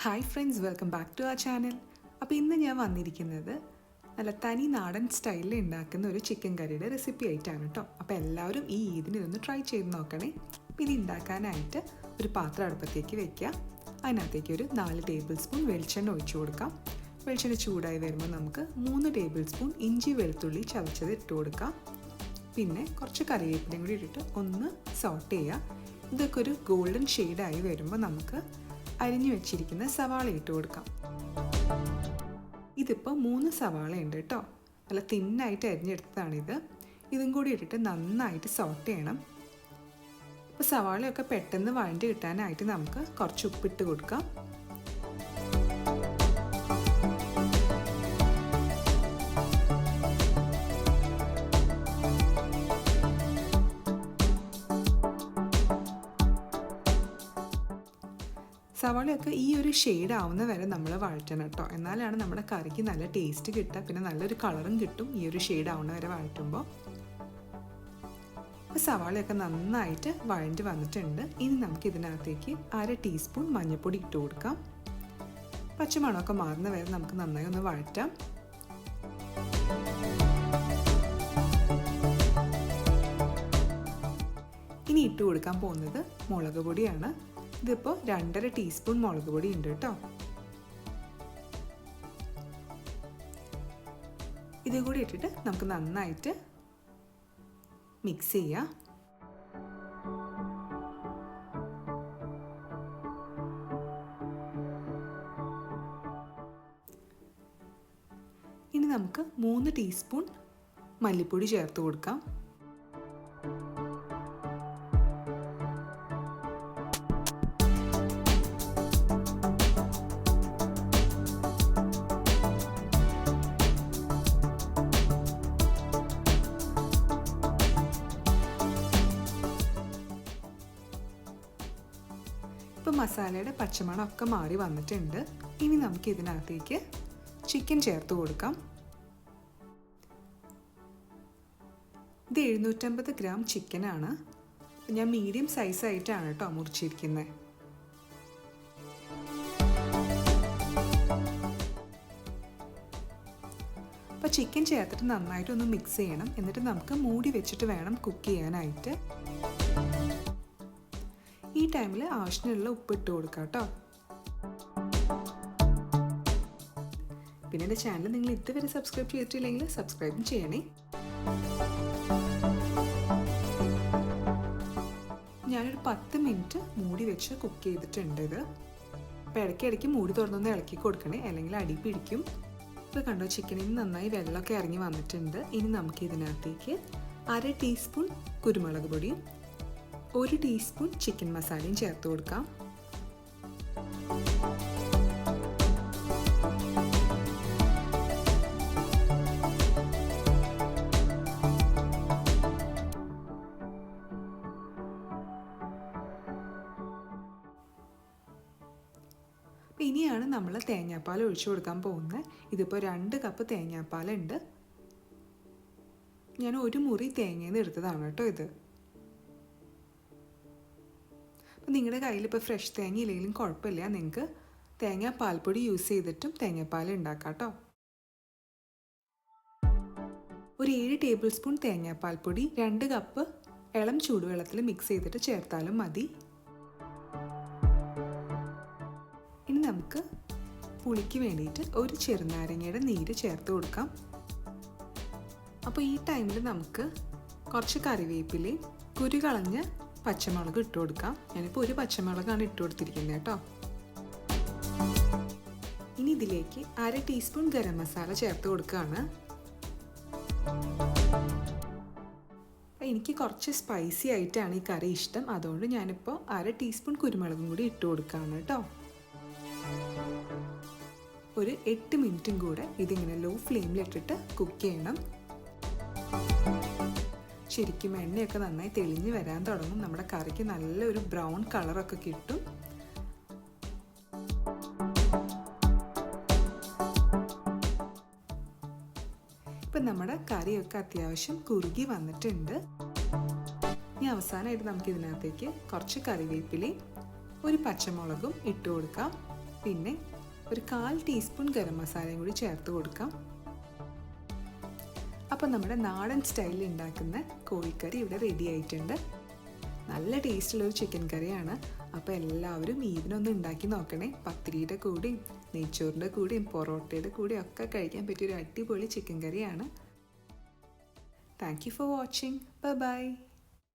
Hi friends, welcome back to our channel. അപ്പോൾ ഇന്ന് ഞാൻ വന്നിരിക്കുന്നത് നല്ല തനി നാടൻ സ്റ്റൈലിൽ ഉണ്ടാക്കുന്ന ഒരു ചിക്കൻ കറിയുടെ റെസിപ്പി ആയിട്ടാണ് കേട്ടോ. അപ്പോൾ എല്ലാവരും ഈ ഈദിന് ഇതൊന്ന് ട്രൈ ചെയ്ത് നോക്കണേ. ഇത് ഉണ്ടാക്കാനായിട്ട് ഒരു പാത്രം അടുപ്പത്തേക്ക് വെക്കുക. അതിനകത്തേക്ക് ഒരു 4 ടേബിൾ സ്പൂൺ വെളിച്ചെണ്ണ ഒഴിച്ചു കൊടുക്കാം. വെളിച്ചെണ്ണ ചൂടായി വരുമ്പോൾ നമുക്ക് 3 ടേബിൾ സ്പൂൺ ഇഞ്ചി വെളുത്തുള്ളി ചതച്ചത് ഇട്ട് കൊടുക്കാം. പിന്നെ കുറച്ച് കറിവേപ്പിലയും കൂടി ഇട്ടിട്ട് ഒന്ന് സോട്ട് ചെയ്യുക. ഇതൊക്കെ ഒരു ഗോൾഡൻ ഷെയ്ഡായി വരുമ്പോൾ നമുക്ക് അരിഞ്ഞു വെച്ചിരിക്കുന്ന സവാള ഇട്ട് കൊടുക്കാം. ഇതിപ്പോൾ 3 സവാള ഉണ്ട് കേട്ടോ. നല്ല തിന്നായിട്ട് അരിഞ്ഞെടുത്തതാണിത്. ഇതും കൂടി ഇട്ടിട്ട് നന്നായിട്ട് സോട്ട് ചെയ്യണം. ഇപ്പോൾ സവാളയൊക്കെ പെട്ടെന്ന് വഴണ്ടി കിട്ടാനായിട്ട് നമുക്ക് കുറച്ച് ഉപ്പിട്ട് കൊടുക്കാം. സവാളയൊക്കെ ഈ ഒരു ഷെയ്ഡ് ആവുന്ന വരെ നമ്മൾ വഴറ്റണം കേട്ടോ. എന്നാലാണ് നമ്മുടെ കറിക്ക് നല്ല ടേസ്റ്റ് കിട്ടുക, പിന്നെ നല്ലൊരു കളറും കിട്ടും ഈ ഒരു ഷെയ്ഡ് ആവുന്ന വരെ വഴറ്റുമ്പോൾ. അപ്പോൾ സവാളയൊക്കെ നന്നായിട്ട് വഴണ്ടി വന്നിട്ടുണ്ട്. ഇനി നമുക്ക് ഇതിനകത്തേക്ക് 1/2 ടീസ്പൂൺ മഞ്ഞൾപ്പൊടി ഇട്ട് കൊടുക്കാം. പച്ചമണമൊക്കെ മാറുന്ന വരെ നമുക്ക് നന്നായി ഒന്ന് വഴറ്റാം. ഇനി ഇട്ട് കൊടുക്കാൻ പോകുന്നത് മുളക് പൊടിയാണ്. ഇതിപ്പോൾ 2.5 ടീസ്പൂൺ മുളക് പൊടി ഉണ്ട് കേട്ടോ. ഇത് കൂടി ഇട്ടിട്ട് നമുക്ക് നന്നായിട്ട് മിക്സ് ചെയ്യാം. ഇനി നമുക്ക് 3 ടീസ്പൂൺ മല്ലിപ്പൊടി ചേർത്ത് കൊടുക്കാം. ഇപ്പോൾ മസാലയുടെ പച്ചമണമൊക്കെ മാറി വന്നിട്ടുണ്ട്. ഇനി നമുക്ക് ഇതിനകത്തേക്ക് ചിക്കൻ ചേർത്ത് കൊടുക്കാം. ഇത് 750 ഗ്രാം ചിക്കനാണ്. ഞാൻ മീഡിയം സൈസായിട്ടാണ് കേട്ടോ മുറിച്ചിരിക്കുന്നത്. അപ്പോൾ ചിക്കൻ ചേർത്തിട്ട് നന്നായിട്ടൊന്ന് മിക്സ് ചെയ്യണം. എന്നിട്ട് നമുക്ക് മൂടി വെച്ചിട്ട് വേണം കുക്ക് ചെയ്യാനായിട്ട്. ഈ ടൈമിൽ ആവശ്യത്തിനുള്ള ഉപ്പിട്ട് കൊടുക്കാം കേട്ടോ. പിന്നെ എൻ്റെ ചാനൽ നിങ്ങൾ ഇതുവരെ സബ്സ്ക്രൈബ് ചെയ്തിട്ടില്ലെങ്കിൽ സബ്സ്ക്രൈബും ചെയ്യണേ. ഞാനൊരു 10 മിനിറ്റ് മൂടി വെച്ച് കുക്ക് ചെയ്തിട്ടുണ്ട് ഇത്. അപ്പോൾ ഇടയ്ക്കിടയ്ക്ക് മൂടി തുറന്നൊന്ന് ഇളക്കി കൊടുക്കണേ, അല്ലെങ്കിൽ അടി പിടിക്കും. ഇപ്പോൾ കണ്ടോ, ചിക്കനിൽ നിന്ന് നന്നായി വെള്ളമൊക്കെ ഇറങ്ങി വന്നിട്ടുണ്ട്. ഇനി നമുക്ക് ഇതിനകത്തേക്ക് 1/2 ടീസ്പൂൺ കുരുമുളക് പൊടിയും 1 ടീസ്പൂൺ ചിക്കൻ മസാലയും ചേർത്ത് കൊടുക്കാം. ഇനിയാണ് നമ്മൾ തേങ്ങാപ്പാൽ ഒഴിച്ചു കൊടുക്കാൻ പോകുന്നത്. ഇതിപ്പോൾ 2 കപ്പ് തേങ്ങാപ്പാലുണ്ട്. ഞാൻ 1 മുറി തേങ്ങയിൽ നിന്ന് എടുത്തതാണ് കേട്ടോ ഇത്. അപ്പോൾ നിങ്ങളുടെ കയ്യിൽ ഇപ്പോൾ ഫ്രഷ് തേങ്ങ ഇല്ലെങ്കിലും കുഴപ്പമില്ല, നിങ്ങൾക്ക് തേങ്ങാപ്പാൽപ്പൊടി യൂസ് ചെയ്തിട്ടും തേങ്ങാപ്പാൽ ഉണ്ടാക്കാം കേട്ടോ. ഒരു 7 ടേബിൾ സ്പൂൺ തേങ്ങാപ്പാൽപ്പൊടി 2 കപ്പ് ഇളം ചൂടുവെള്ളത്തിൽ മിക്സ് ചെയ്തിട്ട് ചേർത്താലും മതി. ഇനി നമുക്ക് പുളിക്ക് വേണ്ടിയിട്ട് ഒരു ചെറുനാരങ്ങയുടെ നീര് ചേർത്ത് കൊടുക്കാം. അപ്പോൾ ഈ ടൈമിൽ നമുക്ക് കുറച്ച് കറിവേപ്പിലയും കുരു കളഞ്ഞ പച്ചമുളക് ഇട്ട് കൊടുക്കാം. ഞാനിപ്പോൾ 1 പച്ചമുളകാണ് ഇട്ട് കൊടുത്തിരിക്കുന്നത് കേട്ടോ. ഇനി ഇതിലേക്ക് 1/2 ടീസ്പൂൺ ഗരം മസാല ചേർത്ത് കൊടുക്കുകയാണ്. എനിക്ക് കുറച്ച് സ്പൈസി ആയിട്ടാണ് ഈ കറി ഇഷ്ടം, അതുകൊണ്ട് ഞാനിപ്പോൾ 1/2 ടീസ്പൂൺ കുരുമുളകും കൂടി ഇട്ട് കൊടുക്കുകയാണ് കേട്ടോ. ഒരു 8 മിനിറ്റും കൂടെ ഇതിങ്ങനെ ലോ ഫ്ലെയിമിലിട്ടിട്ട് കുക്ക് ചെയ്യണം. ശരിക്കും എണ്ണയൊക്കെ നന്നായി തെളിഞ്ഞ് വരാൻ തുടങ്ങും. നമ്മുടെ കറിക്ക് നല്ലൊരു ബ്രൗൺ കളറൊക്കെ കിട്ടും. ഇപ്പം നമ്മുടെ കറിയൊക്കെ അത്യാവശ്യം കുറുകി വന്നിട്ടുണ്ട്. ഇനി അവസാനമായിട്ട് നമുക്ക് ഇതിനകത്തേക്ക് കുറച്ച് കറിവേപ്പിലയും 1 പച്ചമുളകും ഇട്ട് കൊടുക്കാം. പിന്നെ ഒരു 1/4 ടീസ്പൂൺ ഗരം മസാലയും കൂടി ചേർത്ത് കൊടുക്കാം. അപ്പോൾ നമ്മുടെ നാടൻ സ്റ്റൈലിൽ ഉണ്ടാക്കുന്ന കോഴിക്കറി ഇവിടെ റെഡി ആയിട്ടുണ്ട്. നല്ല ടേസ്റ്റുള്ളൊരു ചിക്കൻ കറിയാണ്. അപ്പോൾ എല്ലാവരും ഈദിനൊന്ന് ഉണ്ടാക്കി നോക്കണേ. പത്തിരിയുടെ കൂടെയും നെയ്ച്ചോറിൻ്റെ കൂടെയും പൊറോട്ടയുടെ കൂടെയും ഒക്കെ കഴിക്കാൻ പറ്റിയൊരു അടിപൊളി ചിക്കൻ കറിയാണ്. Thank you for watching. Bye bye.